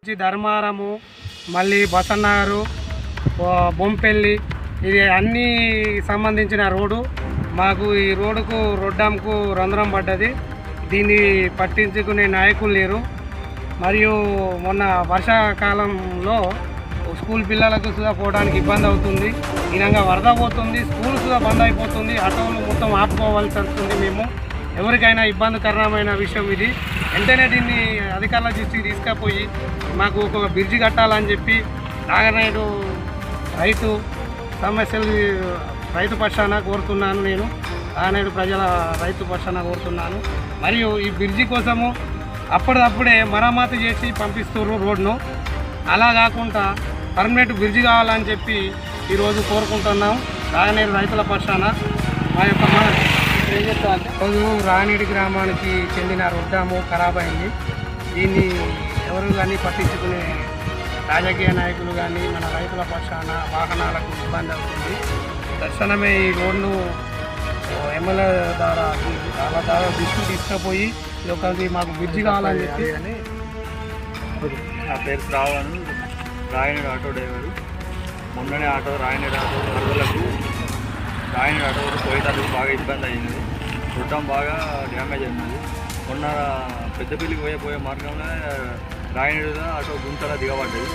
నుంచి ధర్మారము, మళ్ళీ బసన్నగారు, బొంపెల్లి, ఇది అన్నీ సంబంధించిన రోడ్డు. మాకు ఈ రోడ్డుకు రొడ్డంకు రంధ్రం పడ్డది. దీన్ని పట్టించుకునే నాయకులు లేరు. మరియు మొన్న వర్షాకాలంలో స్కూల్ పిల్లలకు సుధా పోవడానికి ఇబ్బంది అవుతుంది. ఈనంగా వరద పోతుంది, స్కూల్ సుధా బంద్ అయిపోతుంది, ఆటోలు మొత్తం ఆపుకోవాల్సి వస్తుంది. మేము ఎవరికైనా ఇబ్బందికరమైన విషయం ఇది. వెంటనే దీన్ని అధికారుల దృష్టికి తీసుకుపోయి మాకు ఒక బ్రిడ్జి కట్టాలని చెప్పి నాగనాయుడు రైతు సమస్యలు రైతు పక్షాన కోరుతున్నాను. నేను నాగనాయుడు ప్రజల రైతు పక్షాన కోరుతున్నాను. మరియు ఈ బ్రిడ్జి కోసము అప్పటికప్పుడే మరమ్మతు చేసి పంపిస్తున్నారు రోడ్ను. అలా కాకుండా పర్మనెంట్ బ్రిడ్జి కావాలని చెప్పి ఈరోజు కోరుకుంటున్నాం నాగనేడు రైతుల పక్షాన. మా యొక్క ఏం చెప్తారంటే రోజు రానేడు గ్రామానికి చెందిన రొడ్డాము ఖరాబ్ అయింది. దీన్ని ఎవరు కానీ పట్టించుకునే రాజకీయ నాయకులు కానీ మన రైతుల పక్షాన వాహనాలకు ఇబ్బంది అవుతుంది. తక్షణమే ఈ రోడ్ను ఎమ్మెల్యే ద్వారా దృష్టికి తీసుకుపోయి ఒకరికి మాకు బ్రిడ్జి కావాలని చెప్పి. నా పేరు శ్రావణ్, రాయనేడు ఆటో డ్రైవరు. మొన్ననే రాయనేడు ఆటో వరదలకు రాయనేడు ఆటో పోయేటప్పుడు బాగా ఇబ్బంది అయింది. రొడ్డం బాగా డ్యామేజ్ అయినది. మొన్న పెద్దపల్లికి పోయే మార్గంలో రాయనేడు ఆటో గుంతల దిగబడ్డది.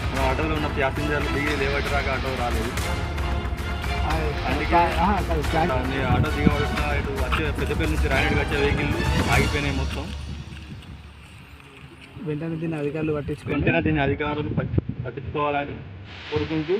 మన ఆటోలో ఉన్న ప్యాసింజర్లు దిగి లేవటి రాక ఆటో రాలేదు. అందుకే ఆటో దిగబడిన ఇటు వచ్చే పెద్దపల్లి నుంచి రాయనేడుకి వచ్చే వెహికల్ ఆగిపోయినాయి మొత్తం. వెంటనే దీన్ని అధికారులు పట్టించుకోవాలని పట్టించుకోవాలని కోరుకుంటూ